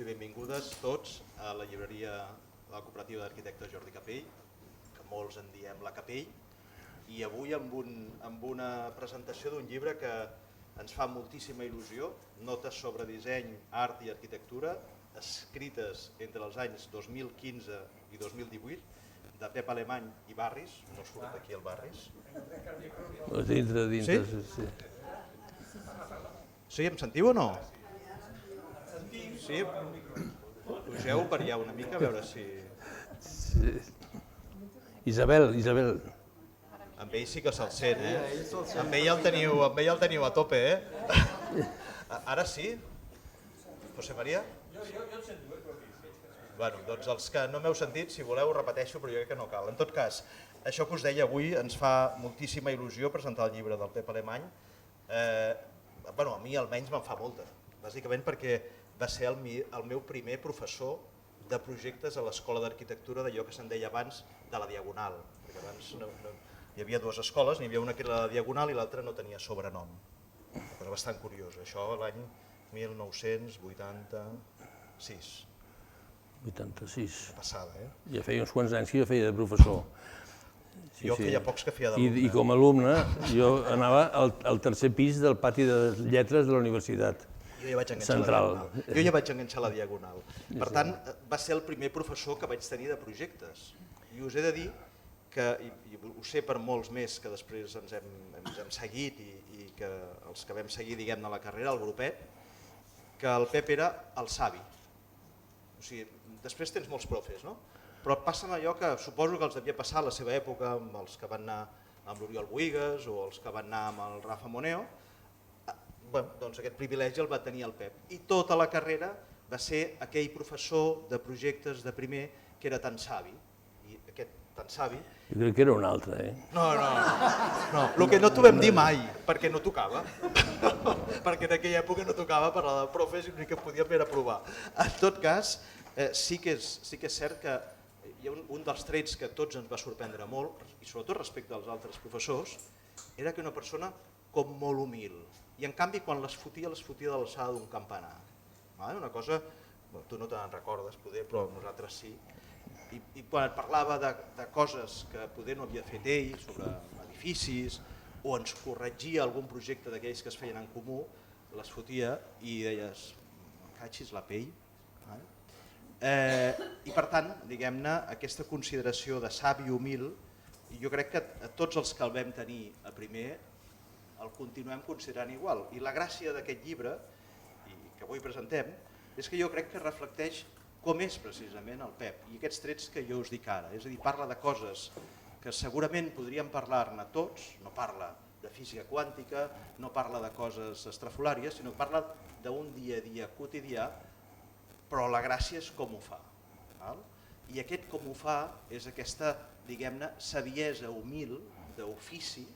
i benvingudes tots a la llibreria de la cooperativa d'arquitectes Jordi Capell, que molts en diem la Capell, i avui amb una presentació d'un llibre que ens fa moltíssima il·lusió, notes sobre disseny, art i arquitectura, escrites entre els anys 2015 i 2018, de Pep Alemany i Barris, no surt aquí el Barris. Dintre, sí. Sí, em sentiu o no? Sí? Pugeu per allà una mica a veure si... Isabel. Amb ell sí que se'l sent, Amb ell el teniu a tope, Ara sí? José María? Jo et sento, Bueno, doncs els que no m'heu sentit, si voleu ho repeteixo, però jo crec que no cal. En tot cas, això que us deia avui ens fa moltíssima il·lusió presentar el llibre del Pep Alemany. A mi almenys me'n fa molta, bàsicament perquè va ser el meu primer professor de projectes a l'Escola d'Arquitectura d'allò que se'n deia abans de la Diagonal. Perquè abans hi havia dues escoles, n'hi havia una que era la Diagonal i l'altra no tenia sobrenom. Una cosa bastant curiosa, això l'any 1986. 86. Passada, Ja feia uns quants anys que jo feia de professor. Jo feia pocs que feia d'alumne. I com a alumne jo anava al tercer pis del pati de lletres de la Universitat Central. Jo ja vaig enganxar la Diagonal. Per tant, va ser el primer professor que vaig tenir de projectes. I us he de dir que, i ho sé per molts més que després ens hem seguit i que els que vam seguir, diguem-ne, la carrera, el grupet, que el Pep era el savi. O sigui, després tens molts profes, no? Però passa allò que suposo que els devia passar a la seva època amb els que van anar amb l'Oriol Buigas o els que van anar amb el Rafa Moneo. Doncs aquest privilegi el va tenir el Pep. I tota la carrera va ser aquell professor de projectes de primer que era tan savi. I aquest tan savi... Jo crec que era un altre, No, el que no t'ho vam dir mai, perquè no tocava. Perquè en aquella època no tocava parlar de profes i l'únic que podíem era provar. En tot cas, sí que és cert que hi ha un dels trets que a tots ens va sorprendre molt, i sobretot respecte als altres professors, era que una persona com molt humil. I en canvi quan les fotia de l'alçada d'un campanar. Una cosa, tu no te'n recordes poder, però nosaltres sí. I quan et parlava de coses que poder no havia fet ell, sobre edificis, o ens corregia algun projecte d'aquells que es feien en comú, les fotia i deies, catxis la pell. I per tant, diguem-ne, aquesta consideració de savi i humil, jo crec que a tots els que el vam tenir a primer el continuem considerant igual. I la gràcia d'aquest llibre, que avui presentem, és que jo crec que reflecteix com és precisament el Pep i aquests trets que jo us dic ara. És a dir, parla de coses que segurament podríem parlar-ne tots, no parla de física quàntica, no parla de coses estrafolàries, sinó que parla d'un dia a dia quotidià, però la gràcia és com ho fa. I aquest com ho fa és aquesta, diguem-ne, saviesa humil d'ofici,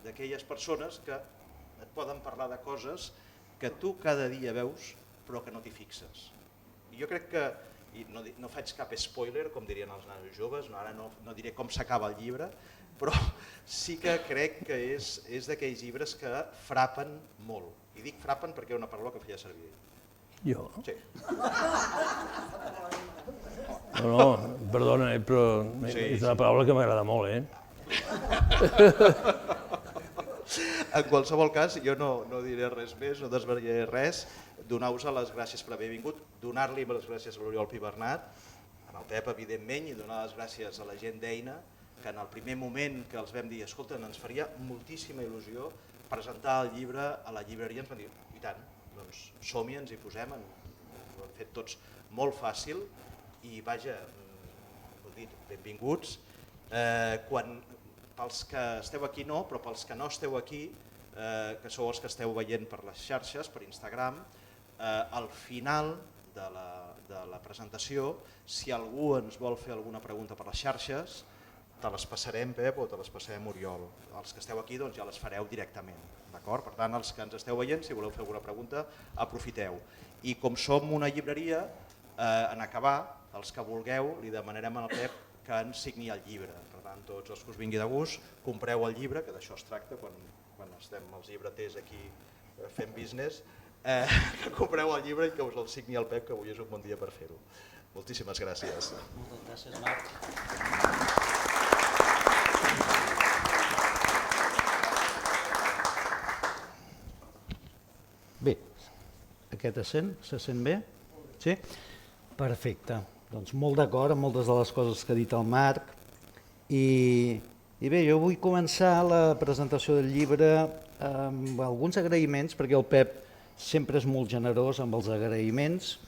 d'aquelles persones que et poden parlar de coses que tu cada dia veus però que no t'hi fixes. I jo crec que, i no faig cap spoiler, com dirien els nanos joves, ara no diré com s'acaba el llibre, però sí que crec que és d'aquells llibres que frapen molt. I dic frapen perquè és una paraula que feia servir. Jo? Sí. No, perdona, però és una paraula que m'agrada molt, En qualsevol cas, jo no diré res més, no desvariaré res, donar-vos les gràcies per haver vingut, donar-li les gràcies a l'Oriol Pibernat, al Pep, evidentment, i donar les gràcies a la gent d'Eina, que en el primer moment que els vam dir, escolta, ens faria moltíssima il·lusió presentar el llibre a la llibreria, ens van dir, i tant, doncs som-hi, ens hi posem, ho hem fet tots molt fàcil i vaja, benvinguts. Pels que esteu aquí no, però pels que no esteu aquí, que sou els que esteu veient per les xarxes, per Instagram, al final de la presentació, si algú ens vol fer alguna pregunta per les xarxes, te les passarem, Pep, o te les passarem, Oriol. Els que esteu aquí doncs, ja les fareu directament. Per tant, els que ens esteu veient, si voleu fer alguna pregunta, aprofiteu. I com som una llibreria, en acabar, els que vulgueu, li demanarem al Pep que ens signi el llibre. Per tant, tots els que us vingui de gust, compreu el llibre, que d'això es tracta quan estem els llibreters aquí fent business, que compreu el llibre i que us el signi el Pep, que avui és un bon dia per fer-ho. Moltíssimes gràcies. Moltes gràcies, Marc. Bé, aquest se sent bé? Sí? Perfecte. Doncs molt d'acord amb moltes de les coses que ha dit el Marc. I bé, jo vull començar la presentació del llibre amb alguns agraïments, perquè el Pep sempre és molt generós amb els agraïments.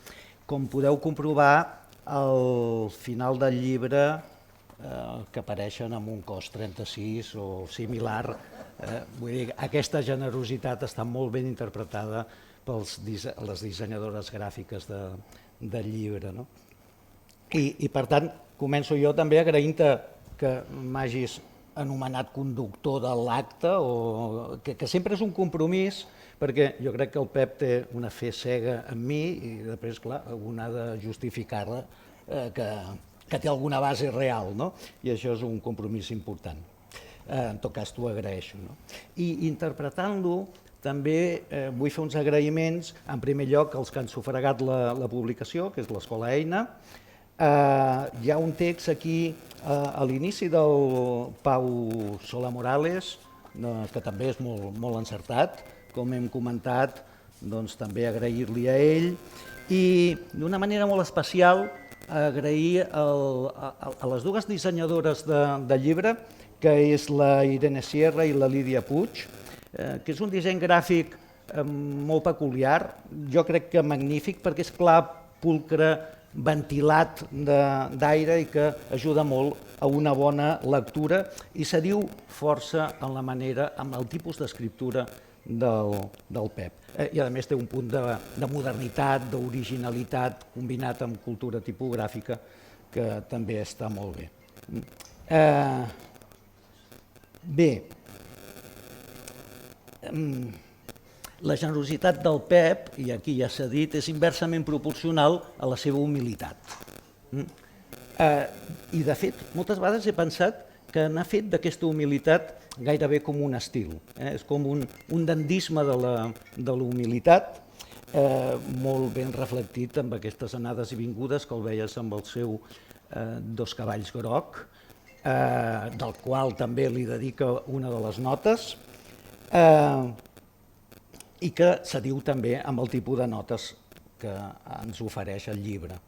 Com podeu comprovar, al final del llibre, que apareixen amb un cost 36 o similar, vull dir, aquesta generositat està molt ben interpretada per les dissenyadores gràfiques del llibre. I per tant, començo jo també agraint-te que m'hagis anomenat conductor de l'acte, que sempre és un compromís, perquè jo crec que el Pep té una fe cega en mi i després, clar, algú ha de justificar-la, que té alguna base real, i això és un compromís important. En tot cas, t'ho agraeixo. I interpretant-lo, també vull fer uns agraïments, en primer lloc, als que han sufragat la publicació, que és l'Escola Eina. Hi ha un text aquí a l'inici del Pau Solà Morales, que també és molt encertat, com hem comentat, doncs també agrair-li a ell, i d'una manera molt especial agrair a les dues dissenyadores del llibre, que és la Irene Sierra i la Lídia Puig, que és un disseny gràfic molt peculiar, jo crec que magnífic, perquè és clar, pulcre, ventilat d'aire i que ajuda molt a una bona lectura i s'adiu força en la manera, amb el tipus d'escriptura del Pep. I a més té un punt de modernitat, d'originalitat, combinat amb cultura tipogràfica, que també està molt bé. Bé, la generositat del Pep, i aquí ja s'ha dit, és inversament proporcional a la seva humilitat. I de fet, moltes vegades he pensat que n'ha fet d'aquesta humilitat gairebé com un estil. És com un dandisme de la humilitat, molt ben reflectit amb aquestes anades i vingudes que el veies amb el seu Dos cavalls groc, del qual també li dedica una de les notes, i que s'adiu també amb el tipus de notes que ens ofereix el llibre.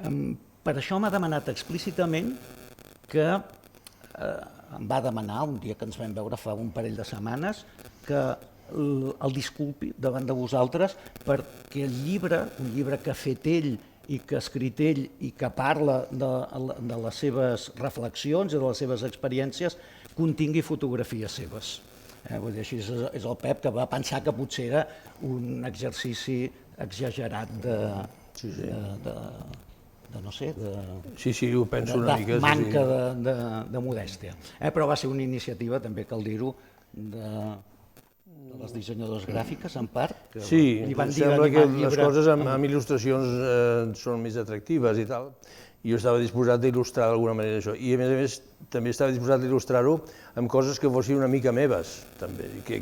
Per això m'ha demanat explícitament que em va demanar, un dia que ens vam veure fa un parell de setmanes, que el disculpi davant de vosaltres perquè el llibre, un llibre que ha fet ell i que ha escrit ell i que parla de les seves reflexions i de les seves experiències, contingui fotografies seves. Vull dir, així és el Pep, que va pensar que potser era un exercici exagerat de no sé, de manca de modèstia. Però va ser una iniciativa, també cal dir-ho, de les dissenyadores gràfiques, en part. Sí, em sembla que les coses amb il·lustracions són més atractives i tal. I jo estava disposat a il·lustrar d'alguna manera això. I a més també estava disposat a il·lustrar-ho amb coses que fossin una mica meves, també, que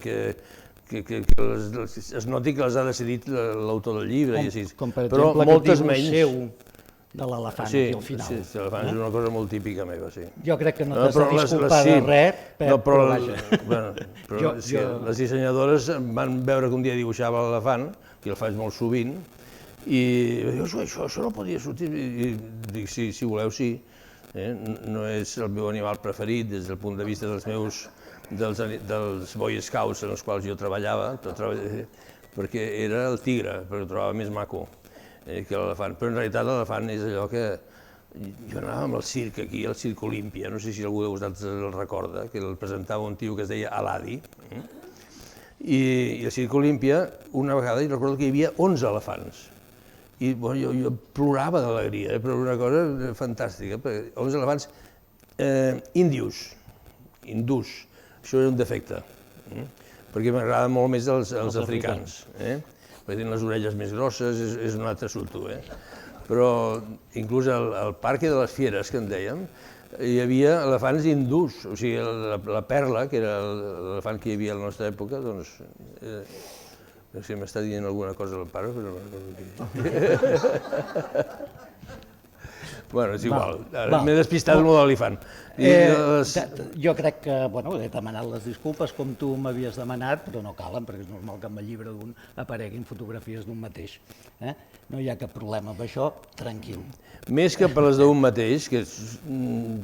es noti que les ha decidit l'autor del llibre i així. Com per exemple aquest dibuix seu de l'elefant aquí al final. Sí, l'elefant és una cosa molt típica meva, sí. Jo crec que no t'has de disculpar de res, Pep, però vaja. Les dissenyadores van veure que un dia dibuixava l'elefant, que el faig molt sovint, i diu, això no podia sortir. I dic, sí, si voleu, sí. No és el meu animal preferit des del punt de vista dels Boy Scouts en els quals jo treballava, perquè era el tigre, perquè ho trobava més maco que l'elefant. Però en realitat l'elefant és allò que... Jo anava amb el circ aquí, el Circ Olímpia, no sé si algú de vosaltres el recorda, que el presentava un tio que es deia Aladi. I el Circ Olímpia, una vegada, recordo que hi havia 11 elefants. I jo plorava d'alegria, però una cosa fantàstica, perquè 11 elefants hindús, això era un defecte, perquè m'agraden molt més els africans, perquè tenen les orelles més grosses, és un altre assumpte, però inclús al Parque de les Fieres, que en dèiem, hi havia elefants hindús, o sigui, la Perla, que era l'elefant que hi havia a la nostra època, doncs No sé, m'està dient alguna cosa el pare, però no recordo què. Bueno, és igual, m'he despistat amb l'elefant. Jo crec que he demanat les disculpes com tu m'havies demanat, però no calen, perquè és normal que en el llibre d'un apareguin fotografies d'un mateix. No hi ha cap problema amb això, tranquil. Més que per les d'un mateix, que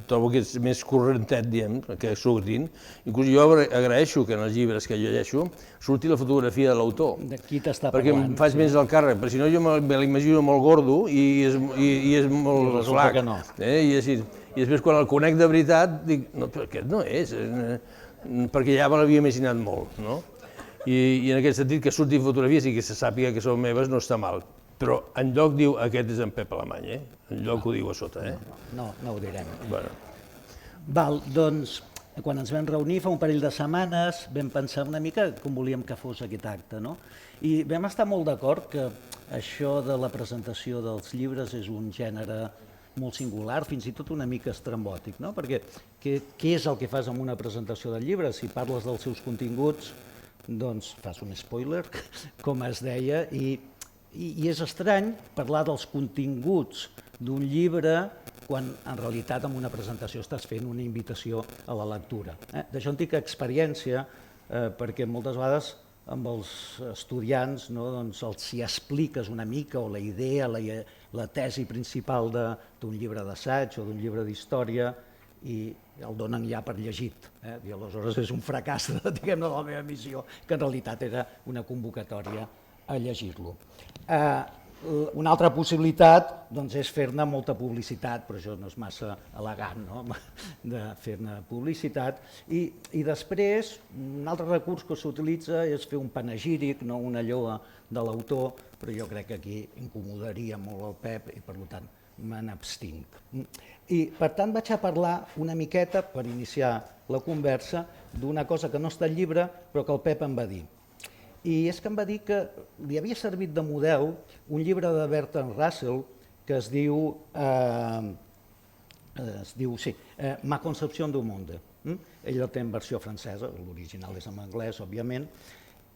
trobo que és més correntet, diguem, que surtin, inclús jo agraeixo que en els llibres que llegeixo surti la fotografia de l'autor. De qui t'està perquè parlant? em faig més el càrrec, perquè si no jo me l'imagino molt gordo i és molt flac. I després quan el conec de veritat dic, no, però aquest no és, perquè ja me l'havia imaginat molt, no? I en aquest sentit que surtin fotografies i que se sàpiga que són meves no està mal. Però enlloc diu aquest és en Pep Alemany, enlloc ho diu a sota. No ho direm. Bueno. Doncs quan ens vam reunir fa un parell de setmanes vam pensar una mica com volíem que fos aquest acte, no? I vam estar molt d'acord que això de la presentació dels llibres és un gènere molt singular, fins i tot una mica estrambòtic, no? Perquè què és el que fas amb una presentació del llibre? Si parles dels seus continguts, doncs fas un spoiler, com es deia, i és estrany parlar dels continguts d'un llibre quan en realitat en una presentació estàs fent una invitació a la lectura. D'això en tinc experiència perquè moltes vegades amb els estudiants els hi expliques una mica o la idea, la tesi principal d'un llibre d'assaig o d'un llibre d'història i el donen ja per llegit. I aleshores és un fracàs de la meva missió, que en realitat era una convocatòria a llegir-lo. Una altra possibilitat és fer-ne molta publicitat, però això no és massa elegant, de fer-ne publicitat. I després, un altre recurs que s'utilitza és fer un panegíric, una lloa de l'autor, però jo crec que aquí incomodaria molt el Pep i per tant me n'abstinc. I per tant vaig a parlar una miqueta, per iniciar la conversa, d'una cosa que no està al llibre però que el Pep em va dir. I és que em va dir que li havia servit de model un llibre de Bertrand Russell que es diu Ma concepció du monde. Ell el té en versió francesa, l'original és en anglès, òbviament,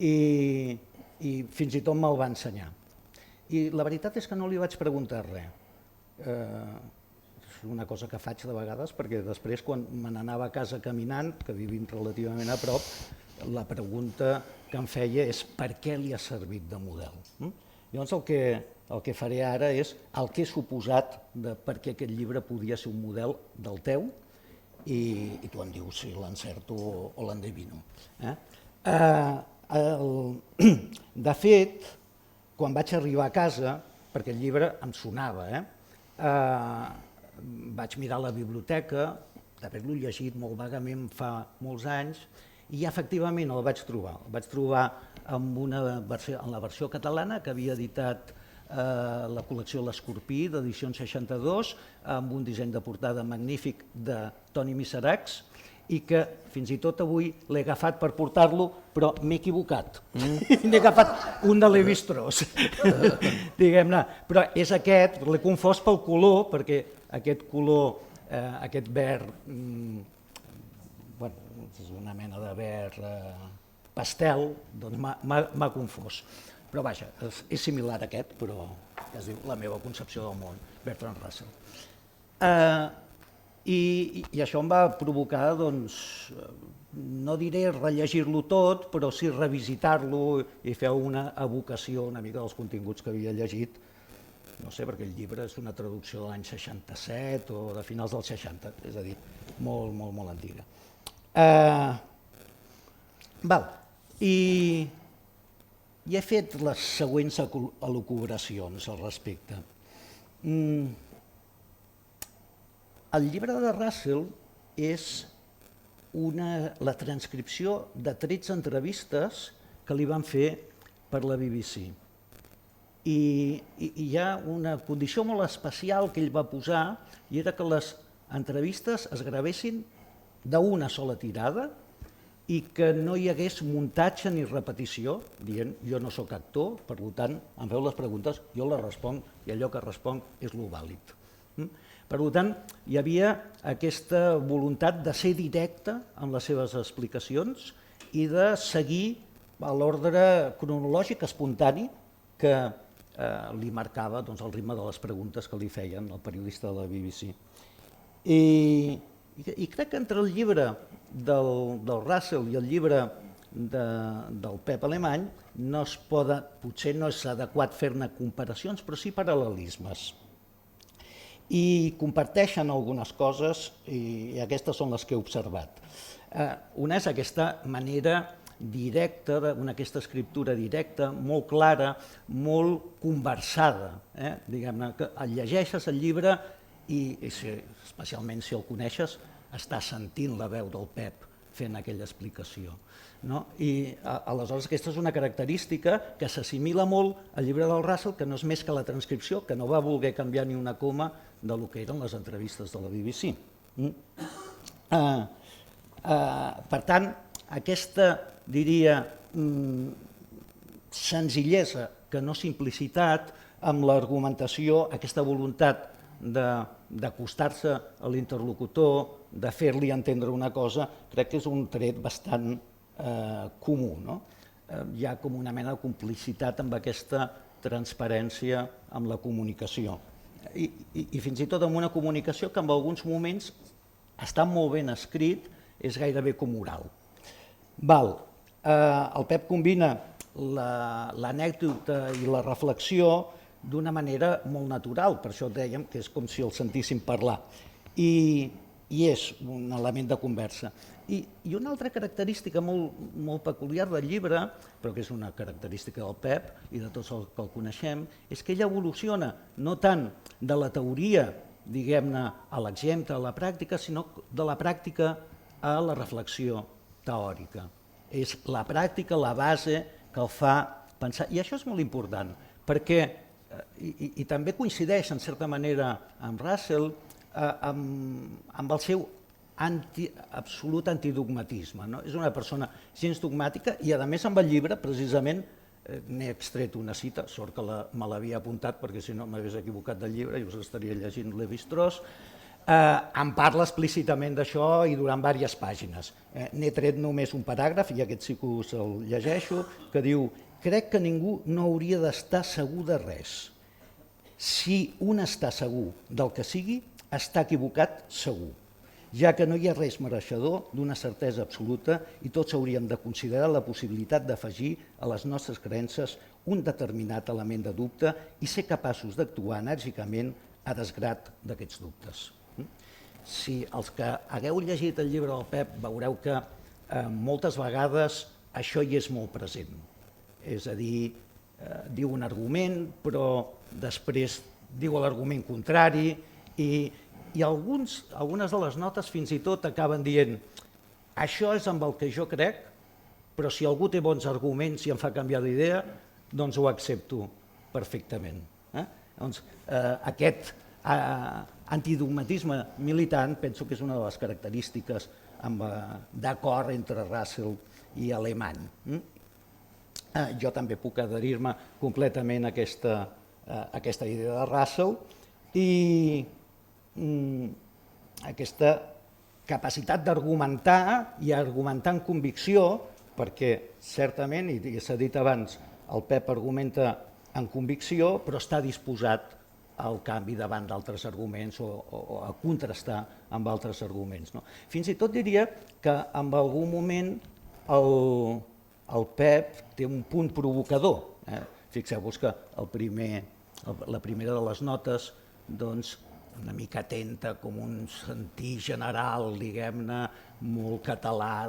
i fins i tot me'l va ensenyar. I la veritat és que no li vaig preguntar res. És una cosa que faig de vegades perquè després quan me n'anava a casa caminant, que vivim relativament a prop, la pregunta que em feia és per què li ha servit de model. Llavors el que faré ara és el que he suposat de per què aquest llibre podia ser un model del teu i tu em dius si l'encerto o l'endevino. De fet, quan vaig arribar a casa, perquè el llibre em sonava, vaig mirar la biblioteca, d'haver-lo llegit molt vagament fa molts anys, i efectivament el vaig trobar. El vaig trobar en la versió catalana que havia editat la col·lecció L'Escorpí d'edició 62, amb un disseny de portada magnífic de Toni Miseracs, i que fins i tot avui l'he agafat per portar-lo, però m'he equivocat. N'he agafat un de Lévi-Strauss, diguem-ne. Però és aquest, l'he confós pel color, perquè aquest color, aquest verd, és una mena de verd pastel, doncs m'ha confós. Però vaja, és similar a aquest, però es diu La meva concepció del món, Bertrand Russell. I això em va provocar, doncs, no diré rellegir-lo tot, però sí revisitar-lo i fer una evocació una mica dels continguts que havia llegit. No sé, perquè el llibre és una traducció de l'any 67 o de finals dels 60, és a dir, molt, molt, molt antiga. I he fet les següents elucubracions al respecte. El llibre de Russell és la transcripció de 13 entrevistes que li van fer per la BBC. I hi ha una condició molt especial que ell va posar, i era que les entrevistes es gravessin d'una sola tirada i que no hi hagués muntatge ni repetició, dient jo no sóc actor, per tant, em feu les preguntes, jo les responc i allò que responc és lo vàlid. Per tant, hi havia aquesta voluntat de ser directe amb les seves explicacions i de seguir a l'ordre cronològic espontani que li marcava el ritme de les preguntes que li feien el periodista de la BBC. I crec que entre el llibre del Russell i el llibre del Pep Alemany potser no és adequat fer-ne comparacions, però sí paral·lelismes. I comparteixen algunes coses i aquestes són les que he observat. Una és aquesta manera directa, aquesta escriptura directa, molt clara, molt conversada. Diguem-ne que el llegeixes el llibre i especialment si el coneixes, estàs sentint la veu del Pep fent aquella explicació. I aleshores aquesta és una característica que s'assimila molt al llibre del Russell, que no és més que la transcripció, que no va voler canviar ni una coma del que eren les entrevistes de la BBC. Per tant, aquesta, diria, senzillesa, que no simplicitat, amb l'argumentació, aquesta voluntat d'acostar-se a l'interlocutor, de fer-li entendre una cosa, crec que és un tret bastant comú. Hi ha com una mena de complicitat amb aquesta transparència amb la comunicació. I fins i tot amb una comunicació que en alguns moments està molt ben escrit, és gairebé com oral. El Pep combina l'anècdota i la reflexió d'una manera molt natural, per això dèiem que és com si el sentíssim parlar, i és un element de conversa. I una altra característica molt peculiar del llibre, però que és una característica del Pep i de tots els que el coneixem, és que ell evoluciona no tant de la teoria, diguem-ne, a l'exemple, a la pràctica, sinó de la pràctica a la reflexió teòrica. És la pràctica, la base que el fa pensar, i això és molt important, perquè, i també coincideix en certa manera amb Russell, amb el seu absolut antidogmatisme. És una persona gens dogmàtica i, a més, amb el llibre, precisament, n'he extret una cita, sort que me l'havia apuntat perquè si no m'hagués equivocat del llibre i us estaria llegint Lévi-Strauss, em parla explícitament d'això i durant diverses pàgines. N'he tret només un paràgraf, i aquest sí que us el llegeixo, que diu: crec que ningú no hauria d'estar segur de res. Si un està segur del que sigui, està equivocat segur, ja que no hi ha res mereixedor d'una certesa absoluta i tots hauríem de considerar la possibilitat d'afegir a les nostres creences un determinat element de dubte i ser capaços d'actuar enèrgicament a desgrat d'aquests dubtes. Si els que hagueu llegit el llibre del Pep veureu que moltes vegades això hi és molt present. És a dir, diu un argument, però després diu l'argument contrari i algunes de les notes fins i tot acaben dient això és amb el que jo crec, però si algú té bons arguments i em fa canviar d'idea, doncs ho accepto perfectament. Doncs aquest antidogmatisme militant penso que és una de les característiques d'acord entre Russell i Alemany. Jo també puc adherir-me completament a aquesta idea de Russell i aquesta capacitat d'argumentar i argumentar amb convicció, perquè certament, i s'ha dit abans, el Pep argumenta amb convicció, però està disposat al canvi davant d'altres arguments o a contrastar amb altres arguments. Fins i tot diria que en algun moment el Pep té un punt provocador. Fixeu-vos que la primera de les notes una mica atenta com un sentir general, diguem-ne, molt català,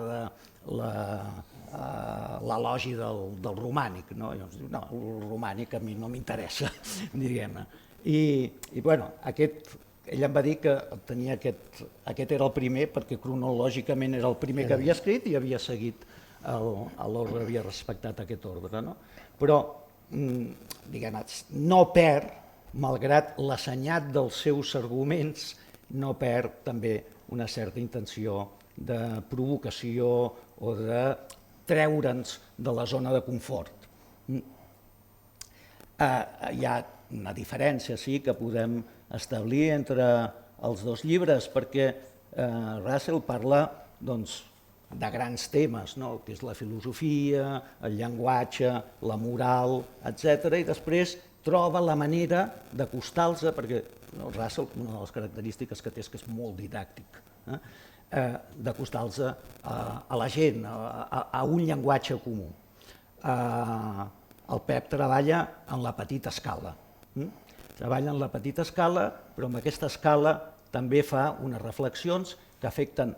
l'elogi del romànic. No, el romànic a mi no m'interessa, diguem-ne. I ell em va dir que aquest era el primer perquè cronològicament era el primer que havia escrit i havia seguit l'ordre, havia respectat aquest ordre. Però, diguem-ne, no perd, malgrat l'assenyat dels seus arguments, no perd també una certa intenció de provocació o de treure'ns de la zona de confort. Hi ha una diferència, sí, que podem establir entre els dos llibres, perquè Russell parla de grans temes, no? Que és la filosofia, el llenguatge, la moral, etc. I després troba la manera d'acostar-los, perquè el Russell, una de les característiques que té és que és molt didàctic, d'acostar-los a la gent, a un llenguatge comú. El Pep treballa en la petita escala. Treballa en la petita escala, però amb aquesta escala també fa unes reflexions que afecten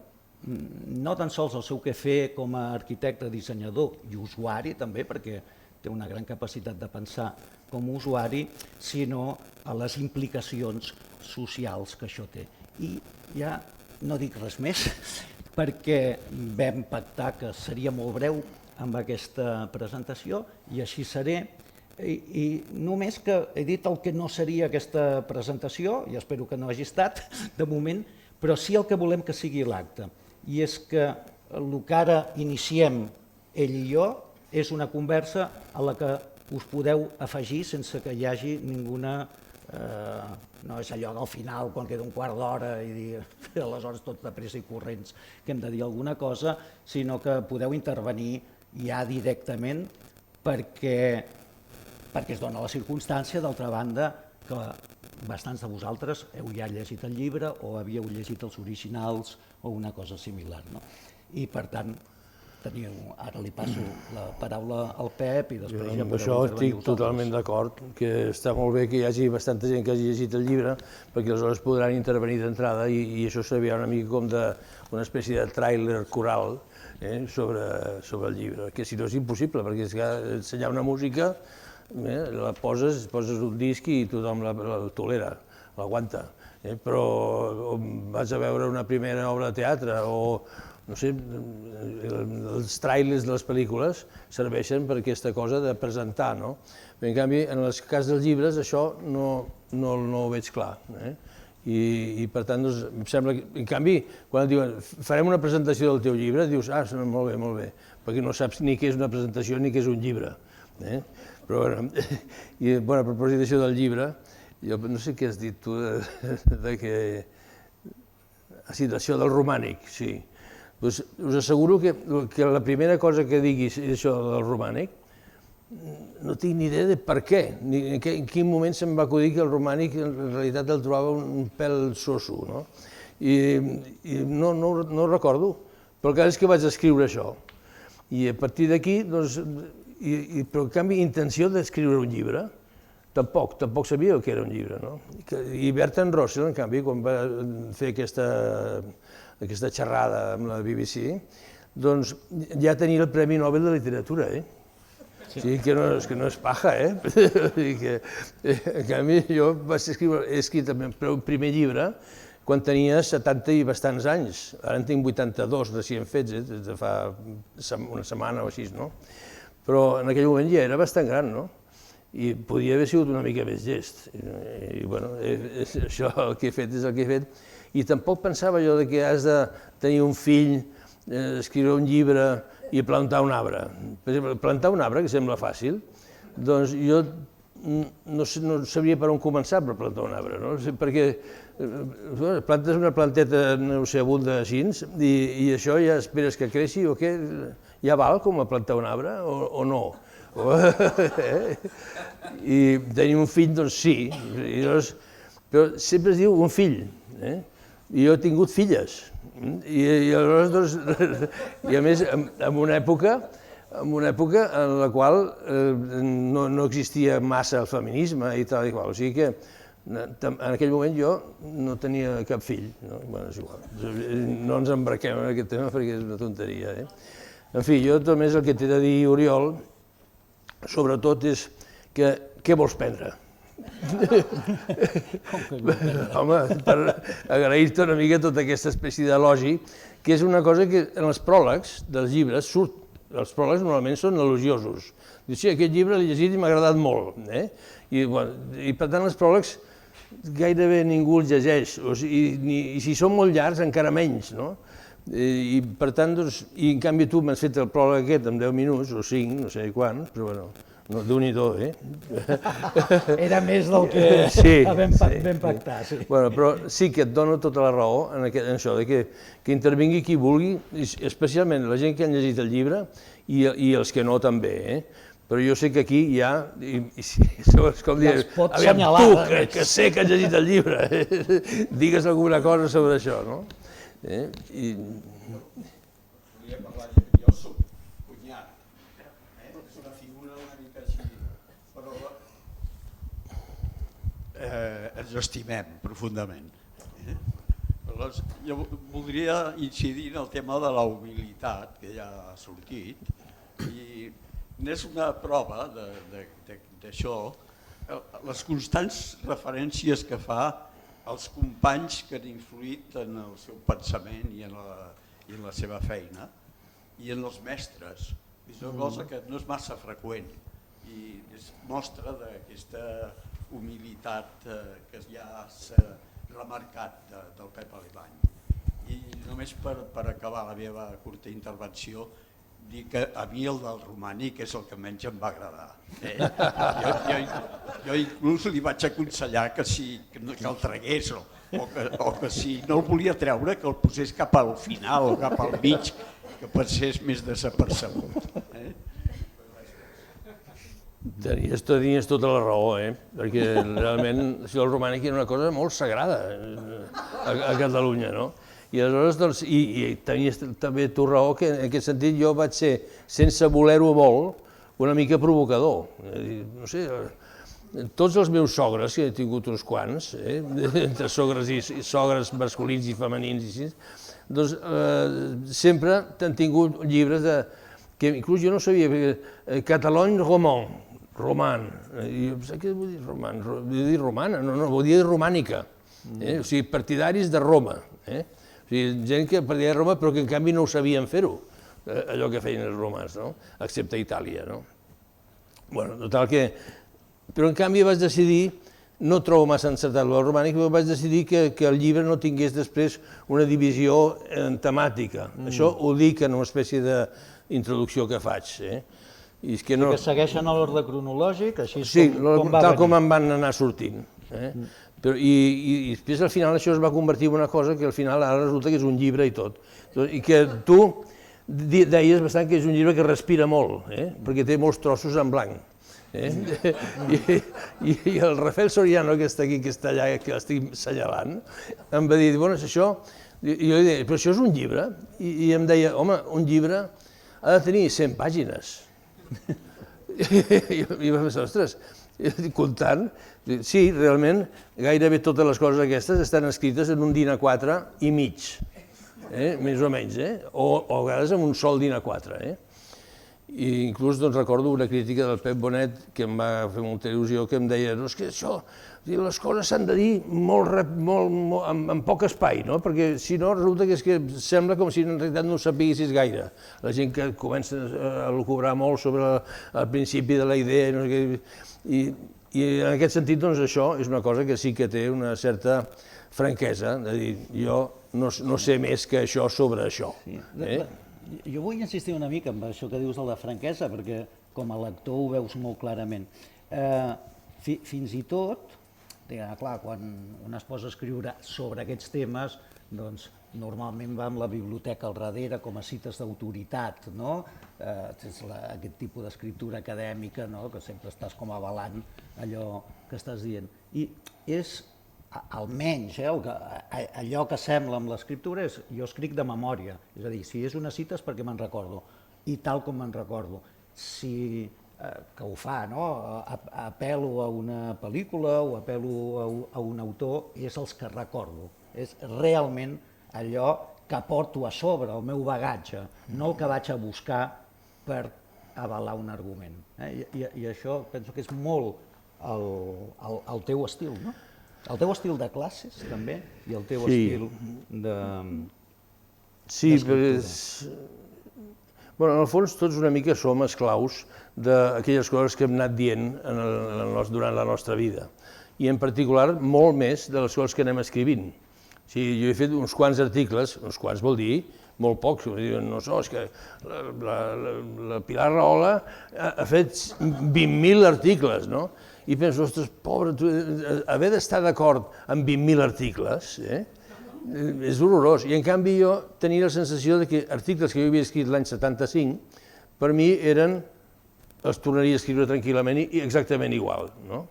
no tan sols el seu quefer com a arquitecte, dissenyador i usuari també, perquè té una gran capacitat de pensar com a usuari, sinó a les implicacions socials que això té. I ja no dic res més, perquè vam pactar que seria molt breu amb aquesta presentació i així seré. I només que he dit el que no seria aquesta presentació, i espero que no hagi estat de moment, però sí el que volem que sigui l'acte. I és que el que ara iniciem ell i jo és una conversa a la que us podeu afegir sense que hi hagi ninguna... No és allò del final, quan queda un quart d'hora i dir aleshores tot de pressa i corrents que hem de dir alguna cosa, sinó que podeu intervenir ja directament perquè es dona la circumstància, d'altra banda, que bastants de vosaltres heu ja llegit el llibre o havíeu llegit els originals o una cosa similar. I per tant, ara li passo la paraula al Pep i després ja podeu intervenir vosaltres. Amb això estic totalment d'acord, que està molt bé que hi hagi bastanta gent que hagi llegit el llibre, perquè aleshores podran intervenir d'entrada i això servia una mica com una espècie de tràiler coral sobre el llibre, que si no és impossible, perquè és que ensenyar una música la poses un disc i tothom la tolera, l'aguanta. Però vas a veure una primera obra de teatre o, no sé, els tràilers de les pel·lícules serveixen per aquesta cosa de presentar, no? En canvi, en el cas dels llibres, això no ho veig clar. I per tant, em sembla que, en canvi, quan et diuen farem una presentació del teu llibre, dius, molt bé, perquè no saps ni què és una presentació ni què és un llibre. Però, a propòsit d'això del llibre, jo no sé què has dit tu, això del romànic, sí. Us asseguro que la primera cosa que diguis això del romànic, no tinc ni idea de per què, ni en quin moment se'm va acudir que el romànic en realitat el trobava un pèl soso, no? I no ho recordo, però el cas és que vaig escriure això. I a partir d'aquí, doncs, però en canvi, intenció d'escriure un llibre, tampoc sabia que era un llibre, no? I Bertrand Russell, en canvi, quan va fer aquesta xerrada amb la BBC, doncs ja tenia el Premi Nobel de Literatura, Sí, que no és paja, En canvi, jo he escrit el primer llibre quan tenia 70 i bastants anys. Ara en tinc 82 recient fets, de fa una setmana o així, no? Però en aquell moment ja era bastant gran, no? I podia haver sigut una mica més llest. I, bueno, això el que he fet és el que he fet. I tampoc pensava jo que has de tenir un fill, escriure un llibre i plantar un arbre. Per exemple, plantar un arbre, que sembla fàcil, doncs jo no sabria per on començar per plantar un arbre, no? Perquè plantes una planteta, no sé, abunda així, i això ja esperes que creixi o què? Ja val com a plantar un arbre o no? I tenir un fill, doncs sí, però sempre es diu un fill, i jo he tingut filles, i aleshores, i a més, en una època en la qual no existia massa el feminisme i tal i qual, o sigui que en aquell moment jo no tenia cap fill, és igual, no ens embarquem en aquest tema perquè és una tonteria. En fi, jo només el que t'he de dir, Oriol, sobretot és que què vols prendre? Home, per agrair-te una mica tota aquesta espècie d'elogi, que és una cosa que en els pròlegs dels llibres surt. Els pròlegs normalment són elogiosos. Dius, sí, aquest llibre l'he llegit i m'ha agradat molt. I per tant els pròlegs gairebé ningú els llegeix, i si són molt llargs encara menys. I per tant, en canvi tu m'has fet el pròleg aquest en 10 minuts o 5, no sé quants, però bueno, No, Déu-n'hi-do, Era més del que vam pactar, sí. Bueno, però sí que et dono tota la raó en això, que intervingui qui vulgui, especialment la gent que han llegit el llibre i els que no també, Però jo sé que aquí hi ha, segons com dir, aviam tu, que sé que has llegit el llibre, digues alguna cosa sobre això, no? Volia parlar, jo soc cunyat, és una figura una mica així, però ens estimem profundament. Jo voldria incidir en el tema de la humilitat, que ja ha sortit, i n'és una prova d'això, les constants referències que fa als companys que han influït en el seu pensament i en la seva feina, i en els mestres. És una cosa que no és massa freqüent i és mostra d'aquesta humilitat que ja s'ha remarcat del Pep Alemany. I només per acabar la meva curta intervenció, dir que a mi el del romànic és el que menys em va agradar. Jo inclús li vaig aconsellar que el tragués o que si no el volia treure que el posés cap al final o cap al mig, que pensés més desapercebut. Tenies tota la raó, perquè realment el romànic era una cosa molt sagrada a Catalunya, no? I aleshores, i tenies també tu raó que en aquest sentit jo vaig ser, sense voler-ho molt, una mica provocador. No sé, tots els meus sogres, que he tingut uns quants, entre sogres masculins i femenins i així, doncs sempre han tingut llibres que inclús jo no sabia, Catalogny roman, què vull dir roman? Vull dir romana, no, vull dir romànica, o sigui, partidaris de Roma. O sigui, gent que perdia Roma però que en canvi no ho sabien fer-ho, allò que feien els romans, excepte a Itàlia. Bueno, total que... Però en canvi vaig decidir, no trobo massa encertat el romànic, però vaig decidir que el llibre no tingués després una divisió temàtica. Això ho dic en una espècie d'introducció que faig. I que segueixen l'ordre cronològic, així com va venir. Sí, tal com em van anar sortint. I després al final això es va convertir en una cosa que al final ara resulta que és un llibre i tot. I que tu deies bastant que és un llibre que respira molt, perquè té molts trossos en blanc. I el Rafael Soriano, que està aquí, que està allà, que l'estic assenyalant, em va dir, bueno, és això... I jo li deia, però això és un llibre? I em deia, home, un llibre ha de tenir 100 pàgines. I va pensar, ostres, comptant, sí, realment, gairebé totes les coses aquestes estan escrites en un DIN A4 i mig, més o menys, o a vegades en un sol DIN A4. I inclús recordo una crítica del Pep Bonet que em va fer molta il·lusió, que em deia, no, és que això, les coses s'han de dir en poc espai, perquè si no resulta que sembla com si en realitat no ho sapiguessis gaire. La gent que comença a lucubrar molt sobre el principi de la idea, i en aquest sentit això és una cosa que sí que té una certa franquesa, de dir, jo no sé més que això sobre això. Jo vull insistir una mica en això que dius de la franquesa, perquè com a lector ho veus molt clarament. Fins i tot, clar, quan un es posa a escriure sobre aquests temes, doncs normalment va amb la biblioteca al darrere com a cites d'autoritat, no? Aquest tipus d'escriptura acadèmica, que sempre estàs com avalant allò que estàs dient. I és, almenys, allò que sembla amb l'escriptura és jo escric de memòria, és a dir, si és una cita és perquè me'n recordo, i tal com me'n recordo. Si que ho fa, apel·lo a una pel·lícula o apel·lo a un autor, és els que recordo, és realment allò que porto a sobre, el meu bagatge, no el que vaig a buscar per avalar un argument. I això penso que és molt el teu estil, no? El teu estil de classes, també, i el teu estil d'escriptura. Sí, perquè en el fons tots una mica som esclaus d'aquelles coses que hem anat dient durant la nostra vida, i en particular molt més de les coses que anem escrivint. Jo he fet uns quants articles, uns quants vol dir molt pocs, diuen, no sé, és que la Pilar Rahola ha fet 20.000 articles, no? I penso, ostres, pobre, haver d'estar d'acord amb 20.000 articles, és horrorós. I en canvi jo tenia la sensació que articles que jo havia escrit l'any 75, per mi els tornaria a escriure tranquil·lament i exactament igual, no?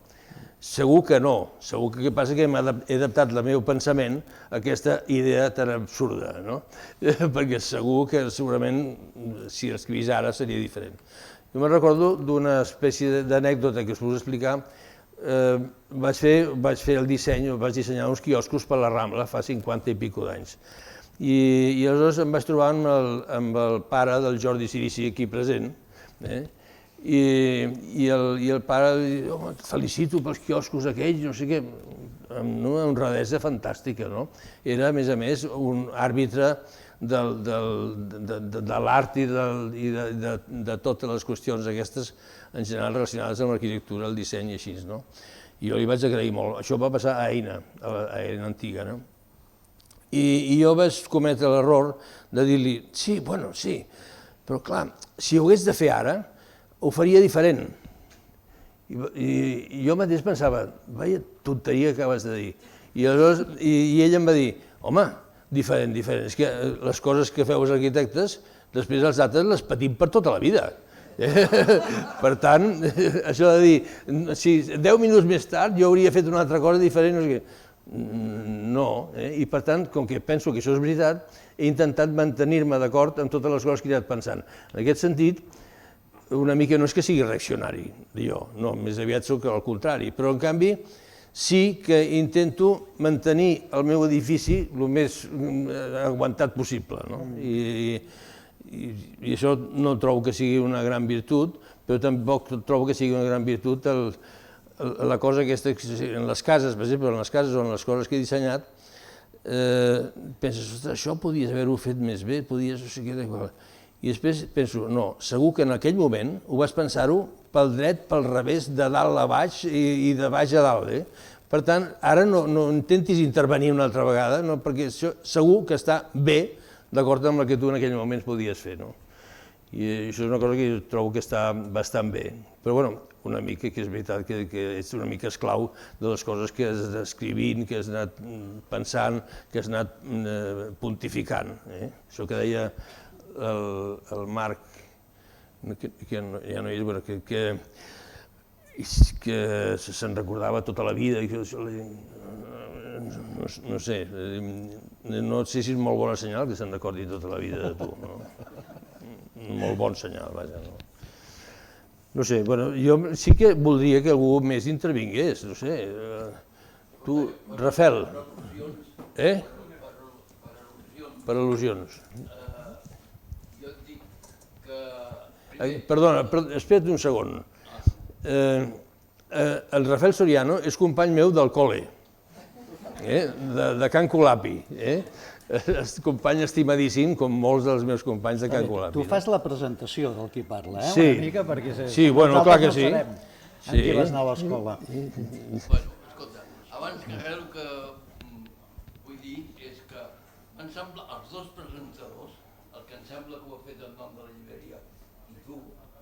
Segur que no, segur que el que passa és que he adaptat el meu pensament a aquesta idea tan absurda, no? Perquè segur que segurament si l'escrivís ara seria diferent. Jo me'n recordo d'una espècie d'anècdota que us puc explicar. Vaig fer el disseny, vaig dissenyar uns quioscos per la Rambla fa 50 i pico d'anys. I aleshores em vaig trobar amb el pare del Jordi Cirici aquí present, i el pare diu, home, et felicito pels quioscos aquells, no sé què, amb una honradesa fantàstica, no? Era, a més, un àrbitre de l'art i de totes les qüestions aquestes, en general relacionades amb l'arquitectura, el disseny i així, no? I jo li vaig agrair molt. Això va passar a Eina antiga, no? I jo vaig cometre l'error de dir-li, sí, bueno, sí, però clar, si ho hagués de fer ara, ho faria diferent. I jo mateix pensava, vaja tonteria que acabes de dir. I ell em va dir, home, diferent, és que les coses que feu els arquitectes, després els altres les patim per tota la vida. Per tant, això de dir, si 10 minuts més tard jo hauria fet una altra cosa diferent, no sé què. No, i per tant, com que penso que això és veritat, he intentat mantenir-me d'acord amb totes les coses que he anat pensant. En aquest sentit, una mica no és que sigui reaccionari, jo, no, més aviat soc al contrari, però en canvi sí que intento mantenir el meu edifici el més aguantat possible, no? I això no trobo que sigui una gran virtut, però tampoc trobo que sigui una gran virtut la cosa aquesta, en les cases, per exemple, en les cases o en les coses que he dissenyat, penses, ostres, això podies haver-ho fet més bé, podies, no sé què, i després penso, no, segur que en aquell moment ho vas pensar-ho pel dret, pel revés, de dalt a baix i de baix a dalt. Per tant, ara no intentis intervenir una altra vegada, perquè segur que està bé d'acord amb el que tu en aquell moment podies fer. I això és una cosa que jo trobo que està bastant bé. Però, bueno, una mica que és veritat que ets una mica esclau de les coses que has anat escrivint, que has anat pensant, que has anat pontificant. Això que deia el Marc, que ja no és, que se'n recordava tota la vida, no sé, no sé si és molt bon senyal que se'n recordi tota la vida de tu. Molt bon senyal, vaja. No sé, jo sí que voldria que algú més intervingués, no sé. Tu, Rafel. Per al·lusions. Perdona, espera't un segon. El Rafael Soriano és company meu del col·le, de Can Colapi. És company estimadíssim, com molts dels meus companys de Can Colapi. Tu fas la presentació del qui parla, una mica, perquè nosaltres no sabem amb qui vas anar a l'escola. Escolta, abans que res el que vull dir és que em sembla, els dos presentadors, el que em sembla que ho ha fet en nom de la llibreria, i tu,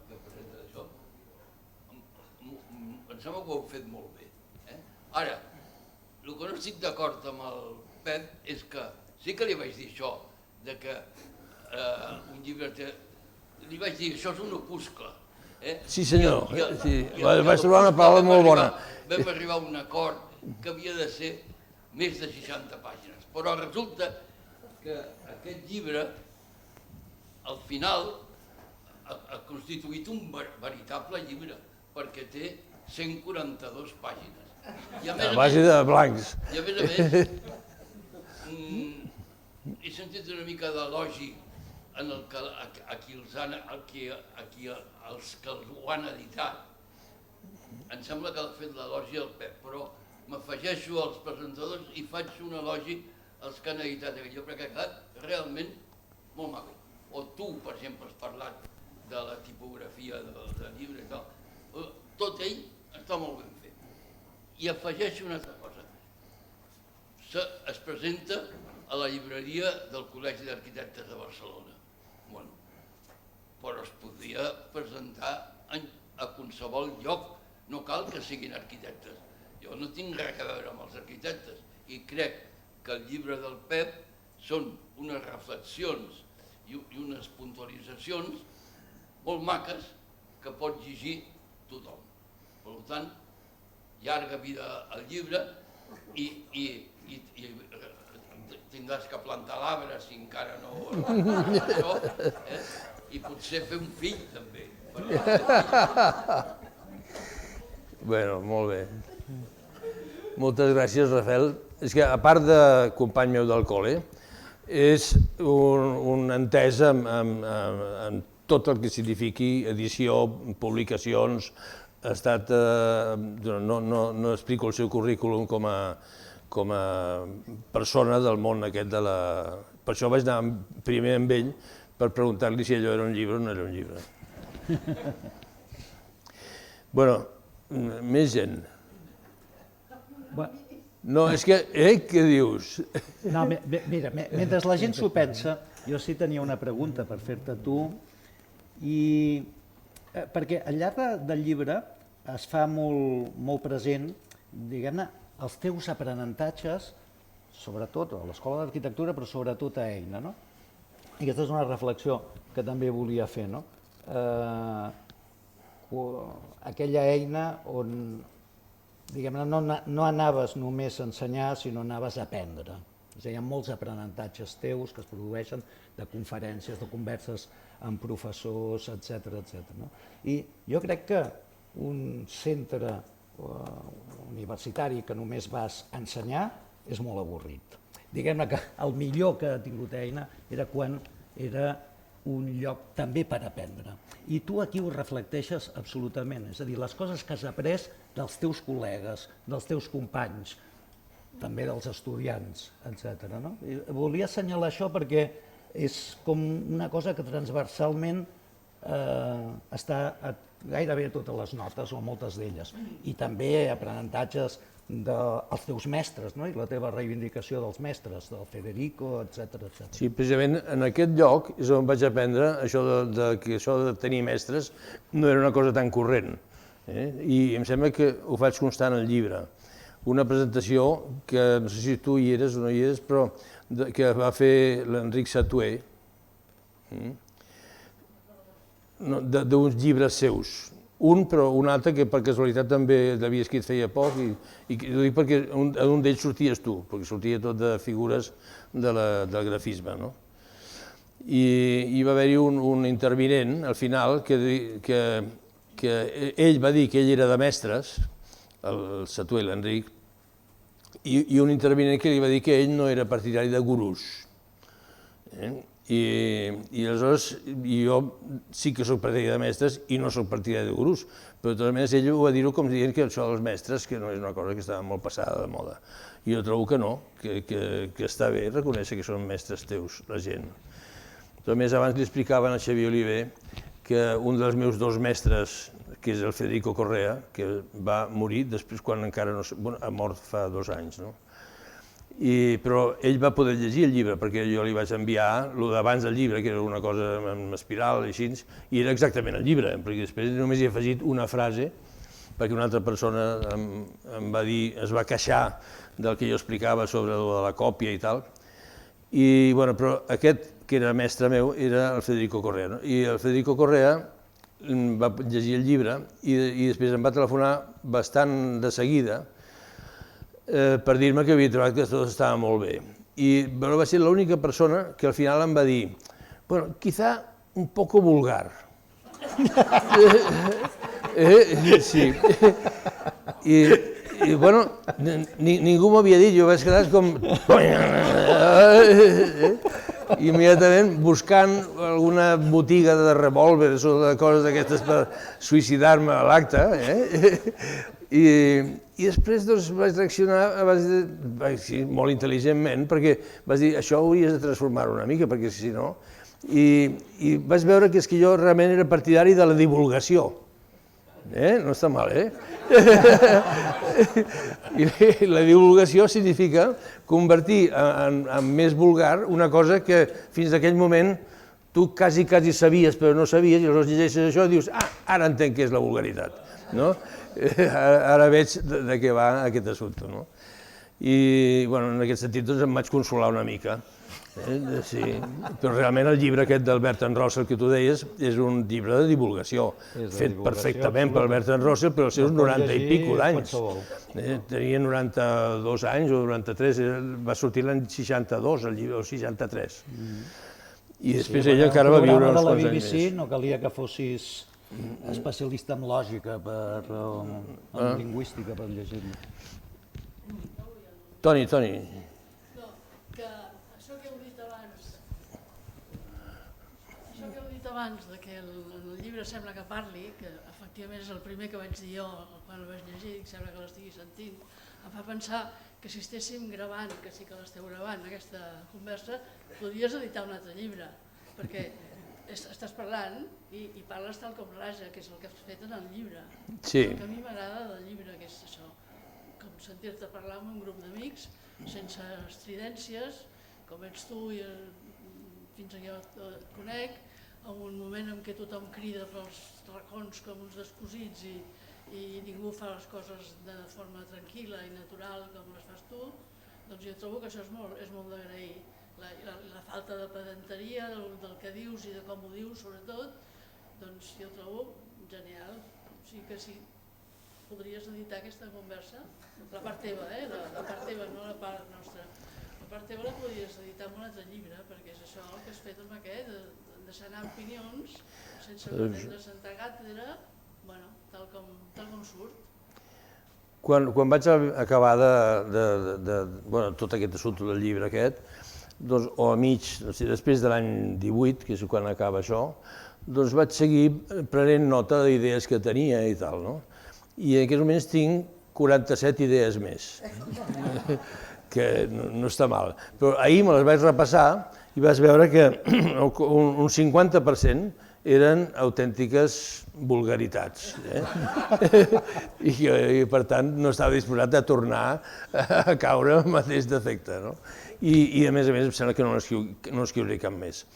que presentes això, em sembla que ho heu fet molt bé. Ara, el que no estic d'acord amb el Pep és que sí que li vaig dir això, que un llibre... Li vaig dir, això és un opuscle. Sí, senyor. Vaig trobar una paraula molt bona. Vam arribar a un acord que havia de ser més de 60 pàgines. Però resulta que aquest llibre, al final, ha constituït un veritable llibre, perquè té 142 pàgines. A base de blancs. I a més, he sentit una mica d'elogi en els que ho han editat. Em sembla que ha fet l'elogi al Pep, però m'afegeixo als presentadors i faig un elogi als que han editat aquest llibre, perquè ha quedat realment molt maco. O tu, per exemple, has parlat de la tipografia del llibre i tal. Tot ell està molt ben fet. I afegeixo una altra cosa. Es presenta a la llibreria del Col·legi d'Arquitectes de Barcelona. Bueno, però es podria presentar a qualsevol lloc, no cal que siguin arquitectes. Jo no tinc res a veure amb els arquitectes i crec que el llibre del Pep són unes reflexions i unes puntualitzacions molt maques que pot llegir tothom. Per tant, llarga vida al llibre i tindràs que plantar l'arbre si encara no això, i potser fer un fill també. Bueno, molt bé. Moltes gràcies, Rafael. És que, a part de company meu del col·le, és un entès en tot el que signifiqui edició, publicacions. Ha estat, no explico el seu currículum com a persona del món aquest de la... Per això vaig anar primer amb ell per preguntar-li si allò era un llibre o no era un llibre. Bueno, més gent. No, és que, què dius? No, mira, mentre la gent s'ho pensa, jo sí tenia una pregunta per fer-te a tu, perquè al llarg del llibre es fa molt present, diguem-ne, els teus aprenentatges, sobretot a l'Escola d'Arquitectura, però sobretot a Eina, no? I aquesta és una reflexió que també volia fer, no? Aquella eina on, diguem-ne, no anaves només a ensenyar, sinó anaves a aprendre. És a dir, hi ha molts aprenentatges teus que es produeixen de conferències, de converses amb professors, etc. I jo crec que un centre universitari que només vas a ensenyar és molt avorrit. Diguem-ne que el millor que ha tingut Eina era quan era un lloc també per aprendre. I tu aquí ho reflecteixes absolutament, és a dir, les coses que has après dels teus col·legues, dels teus companys, també dels estudiants, etc. Volia assenyalar això perquè és com una cosa que transversalment està gairebé a totes les notes, o moltes d'elles, i també aprenentatges dels teus mestres, i la teva reivindicació dels mestres, del Federico, etc. Sí, precisament en aquest lloc és on vaig aprendre que això de tenir mestres no era una cosa tan corrent. I em sembla que ho faig constar en el llibre. Una presentació que, no sé si tu hi eres o no hi eres, però que va fer l'Enric Satué, d'uns llibres seus. Un, però un altre que per casualitat també l'havia escrit feia poc, i ho dic perquè un d'ells sorties tu, perquè sortia tot de figures del grafisme. I hi va haver-hi un intervinent, al final, que ell va dir que ell era de mestres, el Satué, l'Enric, i un intervinent que li va dir que ell no era partidari de gurús. I aleshores jo sí que soc partidari de mestres i no soc partidari de gurús, però de totes maneres ell ho va dir-ho com dient que això dels mestres que no és una cosa que estava molt passada de moda. I jo trobo que no, que està bé reconèixer que són mestres teus, la gent. De totes maneres, abans li explicaven a Xavier Oliver que un dels meus dos mestres, que és el Federico Correa, que va morir després quan encara no... Bueno, ha mort fa 2 anys, no? Però ell va poder llegir el llibre, perquè jo li vaig enviar el d'abans del llibre, que era una cosa amb espiral i així, i era exactament el llibre, perquè després només hi he afegit una frase, perquè una altra persona em va dir, es va queixar del que jo explicava sobre la còpia i tal, i bueno, però aquest, que era mestre meu, era el Federico Correa, i el Federico Correa va llegir el llibre i després em va telefonar bastant de seguida per dir-me que havia trobat que tot estava molt bé. I va ser l'única persona que al final em va dir, bueno, quizá un poco vulgar. Sí. I bueno, ningú m'havia dit, jo vaig quedar com... Immediatament buscant alguna botiga de revòlvers o de coses d'aquestes per suïcidar-me a l'acte. I després vaig reaccionar molt intel·ligentment, perquè vaig dir, això hauries de transformar-ho una mica, perquè si no... I vaig veure que jo realment era partidari de la divulgació. No està mal, I la divulgació significa convertir en més vulgar una cosa que fins a aquell moment tu quasi sabies però no sabies, i aleshores llegeixes això i dius, ara entenc què és la vulgaritat, no? Ara veig de què va aquest assumpte, no? I, en aquest sentit, doncs, em vaig consolar una mica. Sí, però realment el llibre aquest del Bertrand Russell que tu deies és un llibre de divulgació, fet perfectament pel Bertrand Russell, però als seus 90 i pico d'anys. Tenia 92 anys o 93, va sortir l'any 62, el llibre, o 63. I després ella encara va viure uns quants anys més. No calia que fossis especialista en lògica, en lingüística, per llegir-lo. Toni. Abans que el llibre sembla que parli, que efectivament és el primer que vaig dir jo quan el vaig llegir, i sembla que l'estigui sentint, em fa pensar que si estéssim gravant, que sí que l'esteu gravant, aquesta conversa, podries editar un altre llibre, perquè estàs parlant i parles tal com raja, que és el que has fet en el llibre. Sí. El que a mi m'agrada del llibre, que és això, com sentir-te parlar amb un grup d'amics, sense estridències, com ets tu i fins que jo et conec, en un moment en què tothom crida pels racons com uns descosits i ningú fa les coses de forma tranquil·la i natural com les fas tu, doncs jo trobo que això és molt d'agrair. La falta de pedanteria del que dius i de com ho dius, sobretot, doncs jo trobo genial. O sigui que sí, podries editar aquesta conversa, la part teva, la part teva, no la part nostra. La part teva la podries editar en un altre llibre, perquè és això el que has fet amb aquest, deixar anar opinions, sense pretendre sentar càtedra, tal com surt. Quan vaig acabar tot aquest assumpte del llibre aquest, o a mig, després de l'any 18, que és quan acaba això, doncs vaig seguir prenent nota d'idees que tenia i tal, no? I en aquests moments tinc 47 idees més, que no està mal. Però ahir me les vaig repassar i vas veure que un 50% eren autèntiques vulgaritats. I per tant no estava disposat a tornar a caure en el mateix defecte. I a més em sembla que no n'escriuré cap més.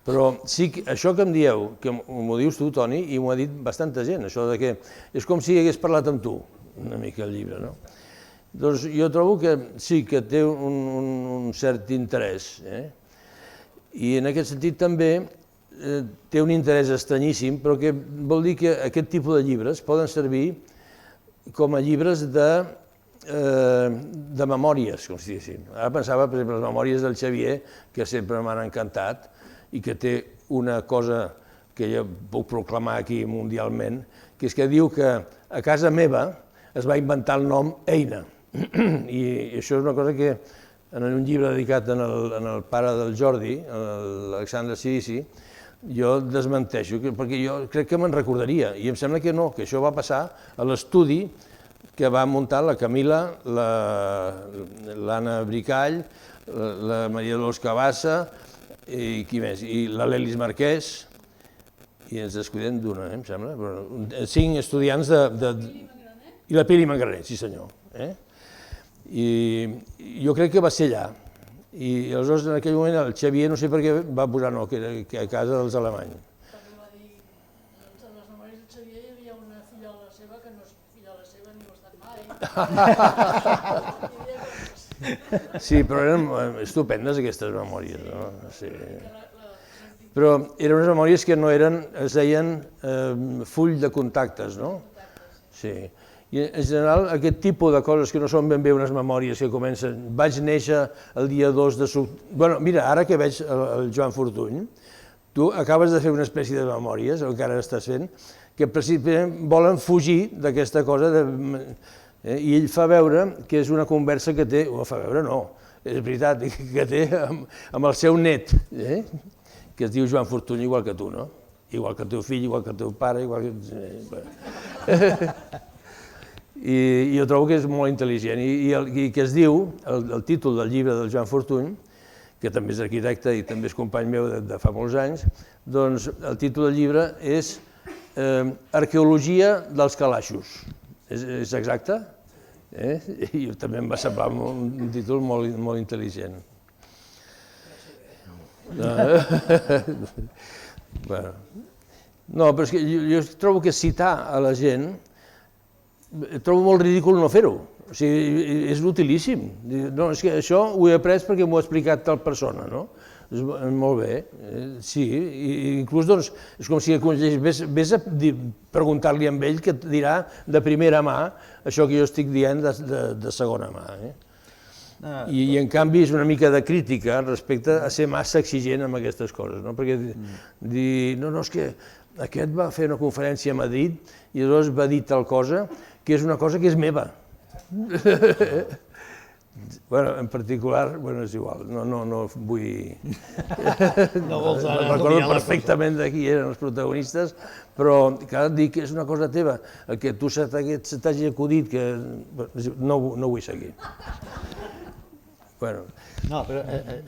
Però sí, això que em dieu, que m'ho dius tu, Toni, i m'ho ha dit bastanta gent, això de que és com si hagués parlat amb tu, una mica el llibre, no? Doncs jo trobo que sí, que té un cert interès, i en aquest sentit també té un interès estranyíssim, però que vol dir que aquest tipus de llibres poden servir com a llibres de memòries, com si diguéssim. Ara pensava, per exemple, les memòries del Xavier, que sempre m'han encantat, i que té una cosa que jo puc proclamar aquí mundialment, que és que diu que a casa meva es va inventar el nom Eina. I això és una cosa que en un llibre dedicat al pare del Jordi, l'Alexandre Sirici, jo desmenteixo, perquè jo crec que me'n recordaria, i em sembla que no, que això va passar a l'estudi que va muntar la Camila, l'Anna Bricall, la Maria Dolors Cabassa, i qui més? I la Lelis Marquès, i ens descuidem d'una, em sembla, 5 estudiants i la Piri Mangraner, sí senyor. I jo crec que va ser allà. I aleshores en aquell moment el Xavier no sé per què va posar no, que era a casa dels alemanys. També va dir, en les memòries del Xavier hi havia una fillola seva que no és fillola seva ni ho ha estat mai. Sí, però eren estupendes aquestes memòries, no? Sí. Però eren unes memòries que no eren, es deien full de contactes, no? Sí. I en general aquest tipus de coses que no són ben bé unes memòries que comencen, vaig néixer el dia 2 de... Bueno, mira, ara que veig el Joan Fortuny, tu acabes de fer una espècie de memòries, el que ara estàs fent, que precisament volen fugir d'aquesta cosa i ell fa veure que és una conversa que té, o fa veure no, és veritat, que té amb el seu net, que es diu Joan Fortuny igual que tu, no? Igual que el teu fill, igual que el teu pare, igual que... I jo trobo que és molt intel·ligent i que es diu, el títol del llibre del Joan Fortuny, que també és arquitecte i també és company meu de fa molts anys, doncs el títol del llibre és Arqueologia dels calaixos. És exacte? I també em va semblar un títol molt intel·ligent. No, però és que jo trobo que citar a la gent, trobo molt ridícul no fer-ho. O sigui, és utilíssim. No, és que això ho he après perquè m'ho ha explicat tal persona, no? Molt bé, sí, i inclús doncs, és com si vés a preguntar-li a ell que et dirà de primera mà això que jo estic dient de segona mà. I en canvi és una mica de crítica respecte a ser massa exigent amb aquestes coses, no? Perquè dir, no, és que aquest va fer una conferència a Madrid i llavors va dir tal cosa que és una cosa que és meva. Bueno, en particular, bueno, és igual, no vull... Recordo perfectament de qui eren els protagonistes, però cal dir que és una cosa teva, que tu se t'hagi acudit, que no vull seguir. No, però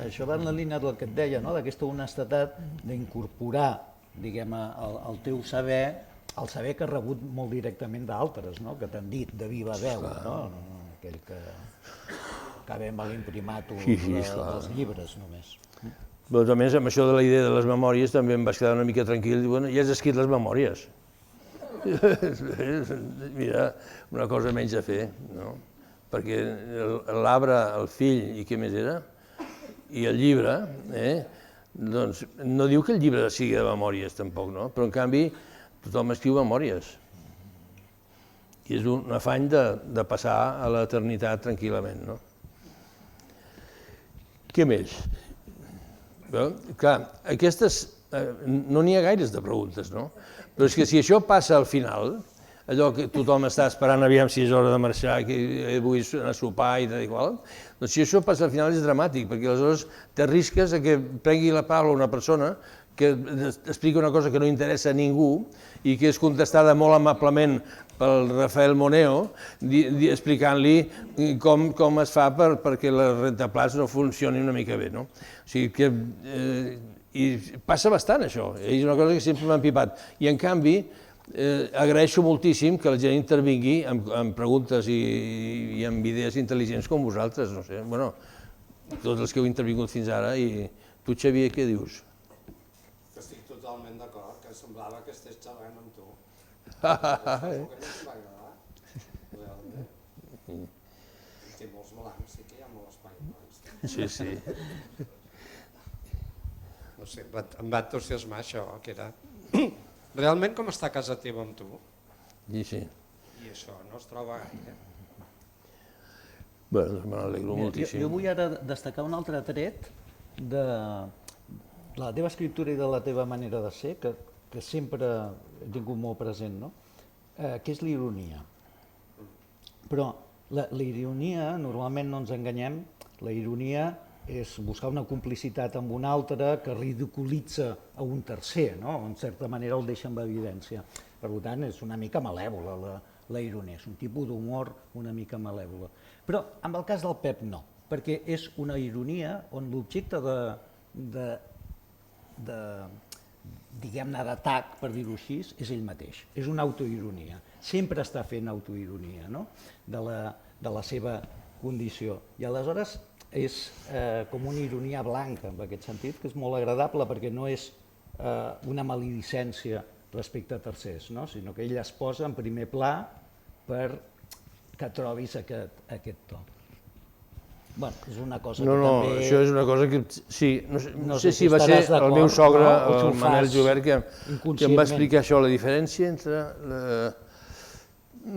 això va en la línia del que et deia, d'aquesta honestedat d'incorporar, diguem, el teu saber, el saber que has rebut molt directament d'altres, que t'han dit de viva veu, aquell que acabem a l'imprimat dels llibres només. Però a més, amb això de la idea de les memòries també em vaig quedar una mica tranquil, i bueno, ja has escrit les memòries. Mira, una cosa menys a fer, no? Perquè l'arbre, el fill, i què més era? I el llibre, doncs no diu que el llibre sigui de memòries tampoc, no? Però en canvi tothom escriu memòries. I és un afany de passar a l'eternitat tranquil·lament, no? Què més? Clar, aquestes... No n'hi ha gaires de preguntes, no? Però és que si això passa al final, allò que tothom està esperant, aviam si és hora de marxar, que vull anar a sopar i tal i qual, doncs si això passa al final és dramàtic, perquè aleshores t'arrisques a que prengui la paraula una persona que explica una cosa que no interessa a ningú i que és contestada molt amablement pel Rafael Moneo, explicant-li com es fa perquè la rentaplats no funcioni una mica bé, no? O sigui que... I passa bastant això, és una cosa que sempre m'ha empipat. I en canvi, agraeixo moltíssim que la gent intervingui amb preguntes i amb idees intel·ligents com vosaltres, no sé, bueno, tots els que heu intervingut fins ara, i tu, Xavier, què dius? Estic totalment d'acord, que semblava que estigués xerrant amb tu. Això és el que més m'ha agradat, realment. I té molts blancs, sí que hi ha molt espai blancs. Sí, sí. No sé, em va entusiasmar això, que era... Realment com està a casa teva amb tu? I sí. I això no es troba gaire. Bé, doncs me n'alegro moltíssim. Jo vull ara destacar un altre tret de la teva escriptura i de la teva manera de ser, que sempre he tingut molt present, no? Que és l'ironia. Però la ironia, normalment no ens enganyem, la ironia és buscar una complicitat amb un altre que ridiculitza a un tercer, no? En certa manera el deixa en evidència. Per tant, és una mica malèvola la ironia, és un tipus d'humor una mica malèvola. Però en el cas del Pep no, perquè és una ironia on l'objecte diguem-ne, d'atac, per dir-ho així, és ell mateix. És una autoironia. Sempre està fent autoironia, no? De la seva condició. I aleshores és com una ironia blanca, en aquest sentit, que és molt agradable perquè no és una maledicència respecte a tercers, sinó que ell es posa en primer pla perquè trobis aquest to. Bé, és una cosa que també... No, això és una cosa que... Sí, no sé si va ser el meu sogre, el Manel Jovert, que em va explicar això, la diferència entre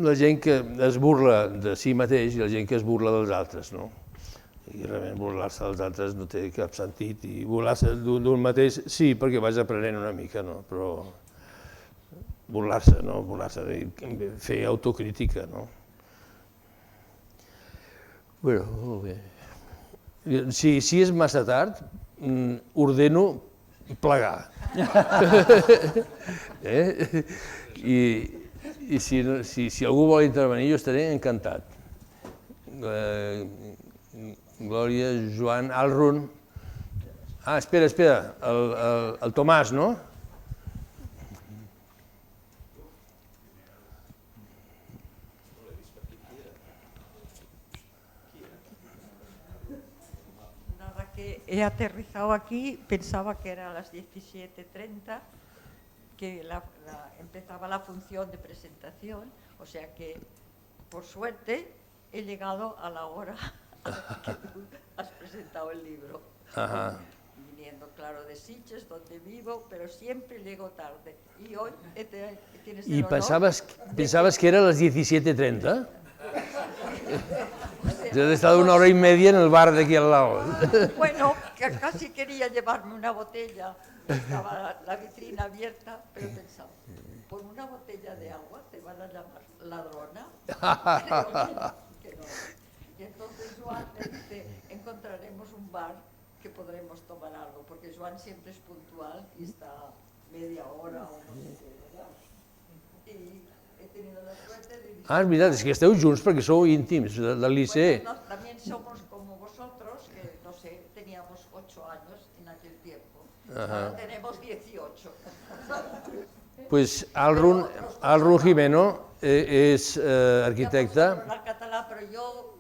la gent que es burla de si mateix i la gent que es burla dels altres, no? I realment burlar-se dels altres no té cap sentit, i burlar-se d'un mateix sí, perquè vas aprenent una mica, no? Però burlar-se, no? Burlar-se, fer autocrítica, no? Bé, molt bé. Si és massa tard, ordeno plegar. I si algú vol intervenir, jo estaré encantat. Glòria, Joan, Alrun... Espera, el Tomàs, no? que he aterrizado aquí, pensaba que era a las 17:30, que empezaba la función de presentación, o sea que, por suerte, he llegado a la hora a la que tú has presentado el libro. Ajá. Viniendo, claro, de Sitges, donde vivo, pero siempre llego tarde. Y hoy tienes el I honor pensaves que era a les 17:30? Yo he estado 1 hora y media en el bar de aquí al lado. Bueno, que casi quería llevarme una botella, estaba la vitrina abierta, pero pensaba, por una botella de agua te van a llamar ladrona. Que no. Y entonces Joan me dice, encontraremos un bar que podremos tomar algo, porque Joan siempre es puntual y está media hora o no sé qué, ¿verdad? Y he tenido la suerte de... Ah, és veritat, és que esteu junts perquè sou íntims del liceu. Bueno, también somos como vosotros, que no sé, teníamos 8 años en aquel tiempo. Ahora tenemos 18. Pues Alrun Jimeno és arquitecte. Hablar català, però jo...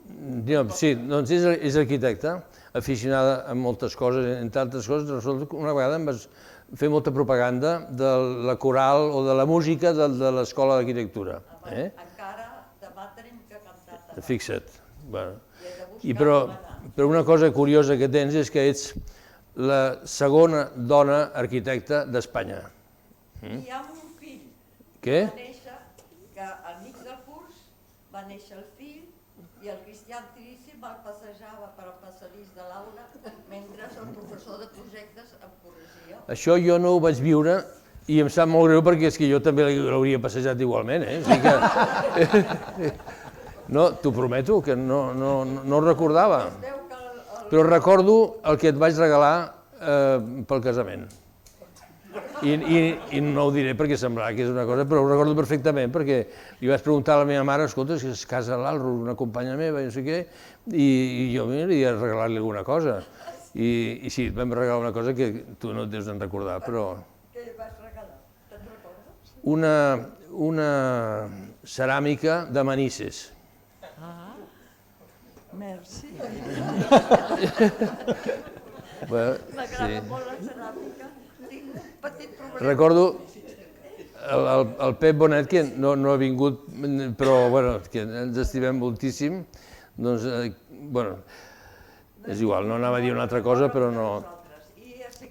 Sí, doncs és arquitecte, aficionada a moltes coses, entre altres coses, resulta que una vegada em vas fer molta propaganda de la coral o de la música de l'Escola d'Arquitectura. Encara demà tenim que cantar. Fixa't. Però una cosa curiosa que tens és que ets la segona dona arquitecta d'Espanya. I hi ha un fill. Què? Va néixer, que al mig del curs va néixer el fill i el Cristian Tiríssim el passejava per al passadís de l'aula mentre el professor de projectes em corregia. Això jo no ho vaig viure i em sap molt greu perquè és que jo també l'hauria passejat igualment. O sigui que... No, t'ho prometo, que no ho recordava. Però recordo el que et vaig regalar pel casament. I no ho diré perquè semblava que és una cosa, però ho recordo perfectament perquè li vaig preguntar a la meva mare, escolta, si es casa l'Alro, una companya meva, no sé què, i jo m'hauria de regalar-li alguna cosa. I sí, et vam regalar una cosa que tu no et deus recordar, però... Què vas regalar? Te'n recordes? Una ceràmica de Manises. Ah, merci. M'agrada molt la ceràmica. Tinc un petit problema. Recordo el Pep Bonet, que no ha vingut, però que ens estimem moltíssim, doncs, és igual, no anava a dir una altra cosa, però no...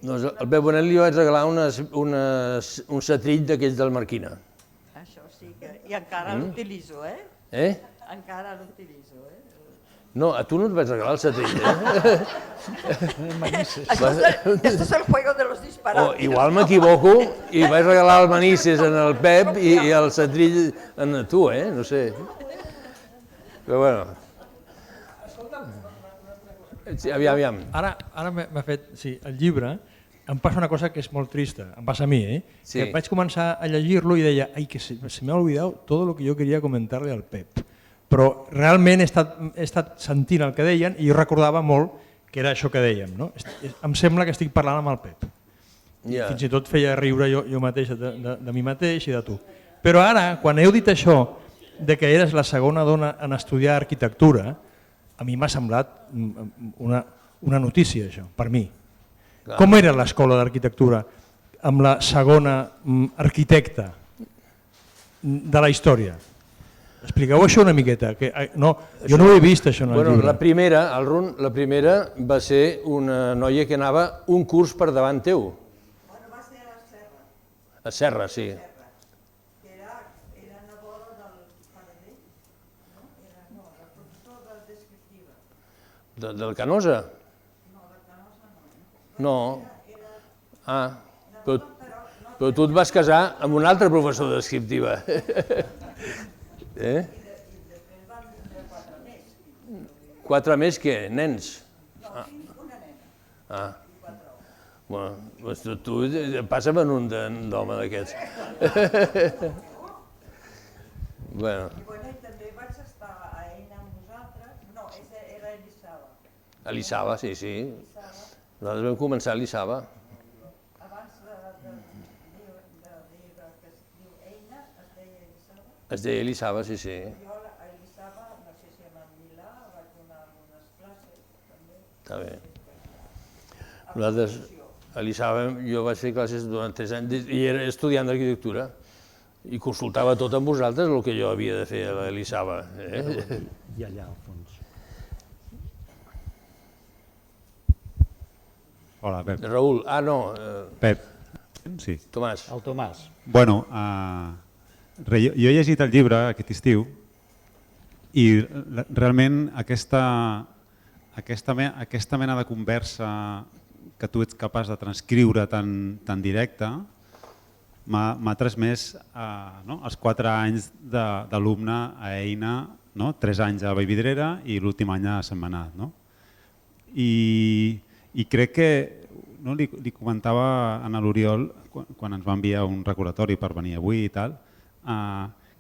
El Pep Bonet li vaig regalar un setrill d'aquells del Marquina. Això sí, i encara l'utilitzo, eh? Encara l'utilitzo, eh? No, a tu no et vaig regalar el setrill, Esto es el juego de los disparates. Igual m'equivoco i vaig regalar el Manises en el Pep i el setrill en tu, no sé. Però bueno... Aviam. Ara m'ha fet... Sí, el llibre em passa una cosa que és molt trista, em passa a mi, Sí. Que vaig començar a llegir-lo i deia que se me ha olvidado todo lo que yo quería comentarle al Pep. Però realment he estat sentint el que deien i jo recordava molt que era això que dèiem. No? Em sembla que estic parlant amb el Pep. Fins i tot feia riure jo mateix de mi mateix i de tu. Però ara, quan heu dit això, de que eres la segona dona en estudiar arquitectura, a mi m'ha semblat una notícia, això, per mi. Com era l'escola d'arquitectura amb la segona arquitecta de la història? Expliqueu això una miqueta. Jo no ho he vist, això, en el llibre. La primera va ser una noia que anava un curs per davant teu. Va ser a Serra. A Serra, sí. Que era neboda del Paradell, no? No, el professor de descriptiva. Del Canosa? No, del Canosa no. No. Ah, però tu et vas casar amb un altre professor de descriptiva. I després van vindre 4 més. 4 més què? Nens? No, una nena. Ah. Bueno, tu passa'm en un d'home d'aquests. Bueno. I també vaig estar a Eina amb vosaltres. No, era a Elisava. A l'Issava, sí. Nosaltres vam començar a l'Issava. Abans de dir que es diu Eina, es deia Elisava. Es deia Elisava, sí. Jo a Elisava, no sé si amb en Milà, vaig donar algunes classes també. Està bé. Nosaltres, a l'ISABA, jo vaig fer classes durant 3 anys i era estudiant d'arquitectura i consultava tot amb vosaltres el que jo havia de fer a l'ISABA. I allà al fons. Hola, Pep. Raül, no, Pep. Sí. Tomàs. El Tomàs. Bueno, jo he llegit el llibre aquest estiu i realment aquesta mena de conversa que tu ets capaç de transcriure tan directa m'ha transmès els 4 anys d'alumne a Eina, 3 anys a Vallvidrera i l'últim any a Sentmenat. I crec que li comentava a l'Oriol quan ens va enviar un recordatori per venir avui i tal,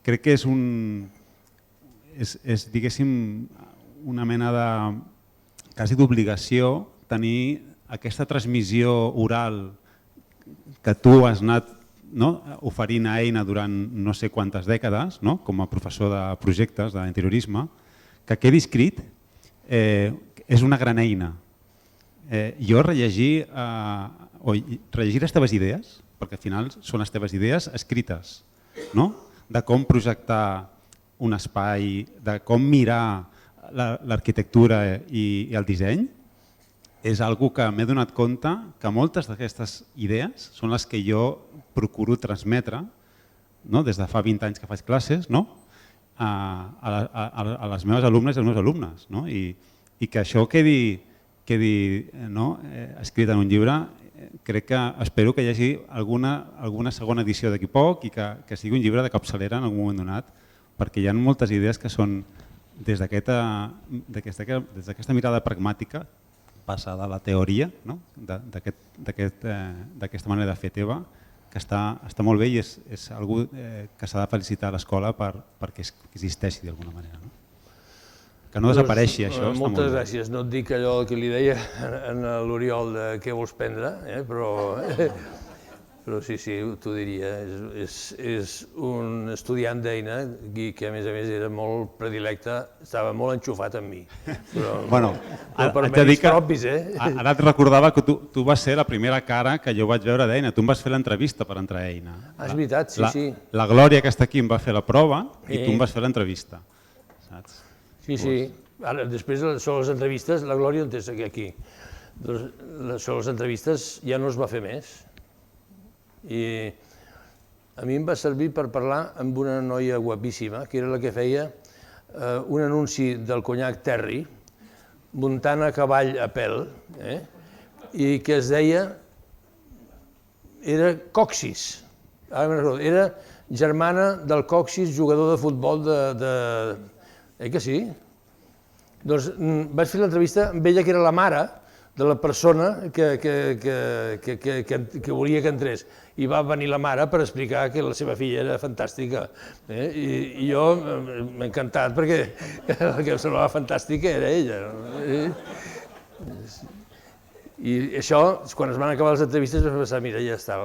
crec que és diguéssim una mena de quasi d'obligació tenir aquesta transmissió oral que tu has anat oferint a Eina durant no sé quantes dècades, com a professor de projectes d'interiorisme, que quedi escrit és una gran eina. Jo rellegir les teves idees, perquè al final són les teves idees escrites, de com projectar un espai, de com mirar l'arquitectura i el disseny, és algo que m'he donat compte que moltes d'aquestes idees són les que jo procuro transmetre des de fa 20 anys que faig classes a les meves alumnes i als meus alumnes. I que això quedi escrit en un llibre, espero que hi hagi alguna segona edició d'aquí poc i que sigui un llibre de capçalera en algun moment donat, perquè hi ha moltes idees que són des d'aquesta mirada pragmàtica, passada a la teoria, d'aquesta manera de fer teva, que està molt bé i és algú que s'ha de felicitar a l'escola perquè existeixi d'alguna manera. Que no desapareixi, això està molt bé. Moltes gràcies. No et dic allò que li deia a l'Oriol de què vols prendre, però sí, t'ho diria. És un estudiant d'Eina que a més era molt predilecte, estava molt enxufat amb mi. Bueno, haig de dir que ara et recordava que tu vas ser la primera cara que jo vaig veure d'Eina. Tu em vas fer l'entrevista per entrar a Eina. És veritat, sí. La Glòria, que està aquí, em va fer la prova i tu em vas fer l'entrevista. Sí. Ara, després sobre les entrevistes, la Glòria on és aquí. Sobre les entrevistes ja no es va fer més. I a mi em va servir per parlar amb una noia guapíssima, que era la que feia un anunci del conyac Terry, muntant a cavall a pèl, i que es deia, era Coxis, era germana del Coxis, jugador de futbol de... Que sí? Doncs vaig fer l'entrevista amb ella, que era la mare de la persona que volia que entrés. I va venir la mare per explicar que la seva filla era fantàstica. I jo m'he encantat perquè el que em semblava fantàstica era ella. I això, quan es van acabar les entrevistes, vaig pensar, mira, ja està,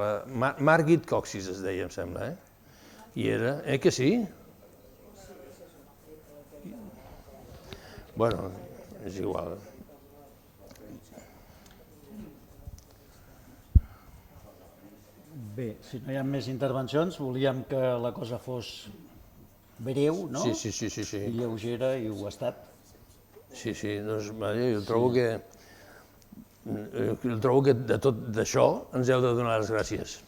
Margit Coxis es deia, em sembla. I era, que sí? Bueno, és igual. Bé, si no hi ha més intervencions, volíem que la cosa fos breu, no? Sí. I lleugera, i ho ha estat. Sí, doncs jo trobo que de tot d'això ens heu de donar les gràcies.